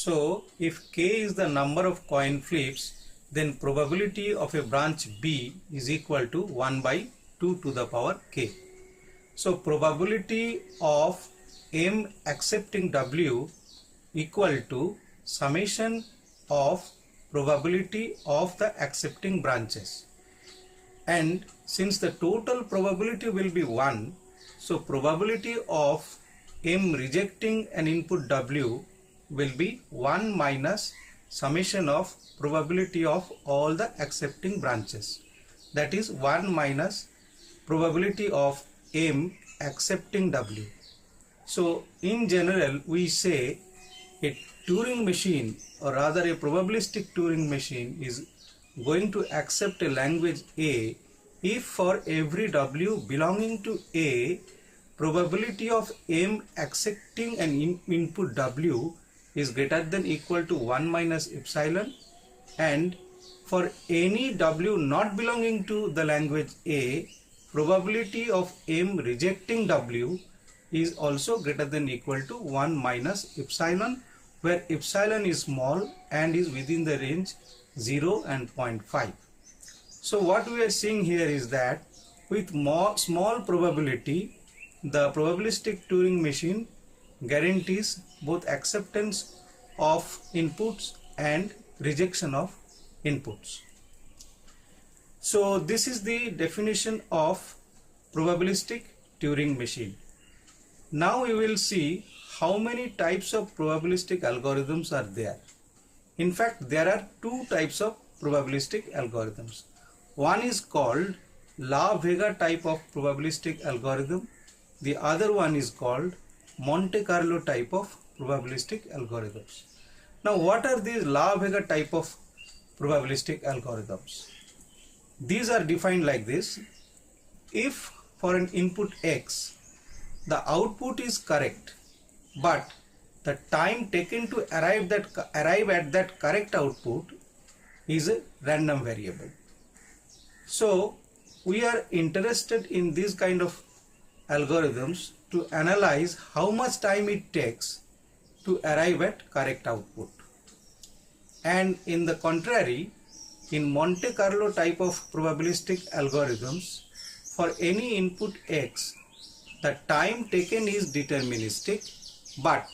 So if k is the number of coin flips, then probability of a branch B is equal to 1 by 2 to the power k. So probability of M accepting W equal to summation of probability of the accepting branches. And since the total probability will be 1, so probability of M rejecting an input W will be 1 minus summation of probability of all the accepting branches. That is 1 minus probability of M accepting W. So in general we say a Turing machine, or rather a probabilistic Turing machine, is going to accept a language A if for every W belonging to A, probability of M accepting an input W is greater than equal to 1 minus epsilon, and for any W not belonging to the language A, probability of M rejecting W is also greater than equal to 1 minus epsilon, where epsilon is small and is within the range 0 and 0.5. So what we are seeing here is that with small probability, the probabilistic Turing machine guarantees both acceptance of inputs and rejection of inputs. So this is the definition of probabilistic Turing machine. Now we will see how many types of probabilistic algorithms are there. In fact, there are two types of probabilistic algorithms. One is called La-Vega type of probabilistic algorithm. The other one is called Monte Carlo type of probabilistic algorithms. Now what are these La-Vega type of probabilistic algorithms? These are defined like this. If for an input X, the output is correct, but the time taken to arrive at that correct output is a random variable. So we are interested in these kind of algorithms to analyze how much time it takes to arrive at correct output. And in the contrary, in Monte Carlo type of probabilistic algorithms, for any input X, the time taken is deterministic, but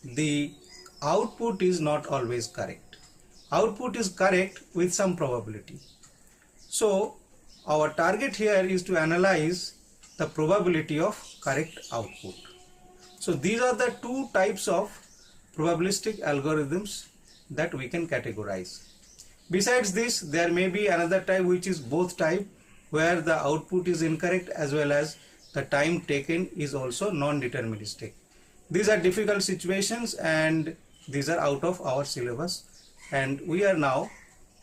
the output is not always correct. Output is correct with some probability. So our target here is to analyze the probability of correct output. So these are the two types of probabilistic algorithms that we can categorize. Besides this, there may be another type which is both type, where the output is incorrect as well as the time taken is also non-deterministic. These are difficult situations and these are out of our syllabus, and we are now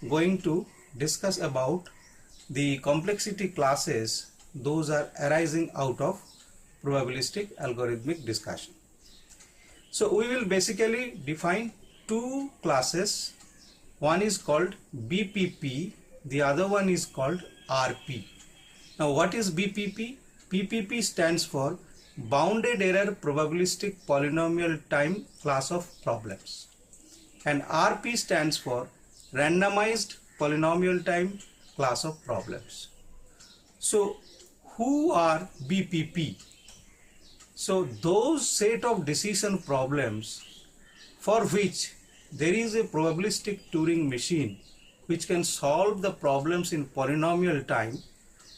going to discuss about the complexity classes. Those are arising out of probabilistic algorithmic discussion. So we will basically define two classes. One is called BPP, the other one is called RP. Now what is BPP? BPP stands for Bounded Error Probabilistic Polynomial Time Class of Problems, and RP stands for Randomized Polynomial Time Class of Problems. So who are BPP? So those set of decision problems for which there is a probabilistic Turing machine which can solve the problems in polynomial time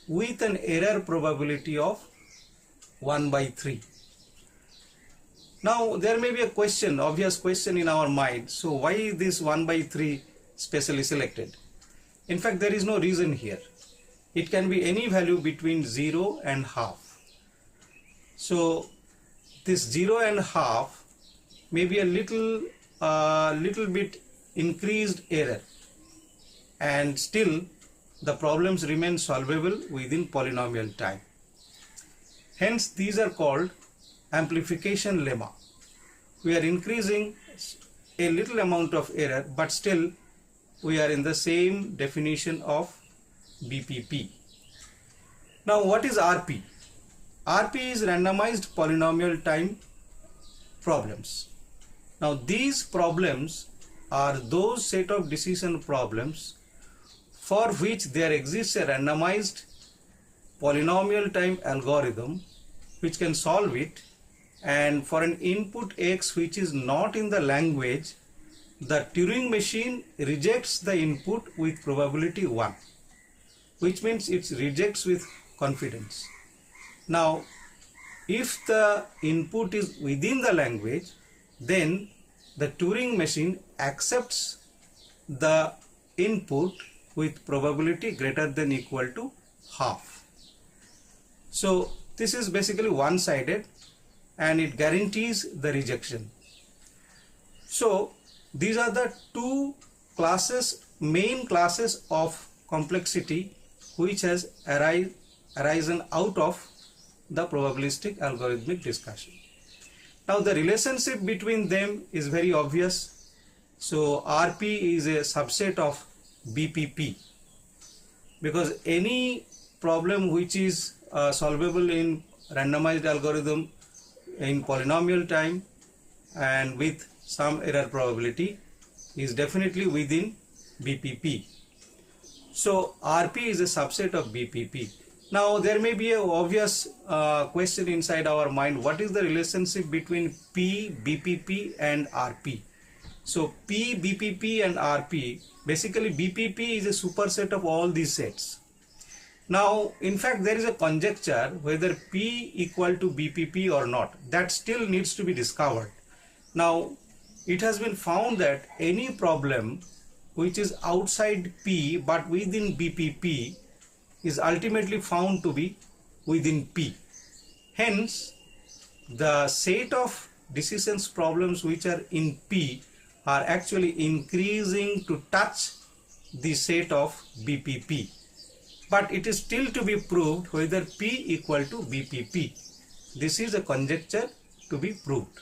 with an error probability of 1 by 3. Now there may be a question, obvious question in our mind. So why this 1 by 3 specially selected? In fact, there is no reason here. It can be any value between 0 and half. So this 0 and half may be a little bit increased error, and still the problems remain solvable within polynomial time. Hence these are called amplification lemma. We are increasing a little amount of error, but still we are in the same definition of BPP. Now what is RP? RP is randomized polynomial time problems. Now these problems are those set of decision problems for which there exists a randomized polynomial time algorithm which can solve it, and for an input x which is not in the language, the Turing machine rejects the input with probability 1, which means it rejects with confidence. Now if the input is within the language, then the Turing machine accepts the input with probability greater than equal to half. So this is basically one-sided and it guarantees the rejection. So these are the two classes, main classes of complexity which has arisen out of the probabilistic algorithmic discussion. Now the relationship between them is very obvious. So RP is a subset of BPP, because any problem which is solvable in randomized algorithm in polynomial time and with some error probability is definitely within BPP. So RP is a subset of BPP. Now there may be an obvious question inside our mind: what is the relationship between P, BPP and RP? So P, BPP and RP, basically BPP is a superset of all these sets. Now in fact there is a conjecture whether P equal to BPP or not. That still needs to be discovered. Now it has been found that any problem which is outside P but within BPP is ultimately found to be within P. Hence, the set of decisions problems which are in P are actually increasing to touch the set of BPP. But it is still to be proved whether P equal to BPP. This is a conjecture to be proved.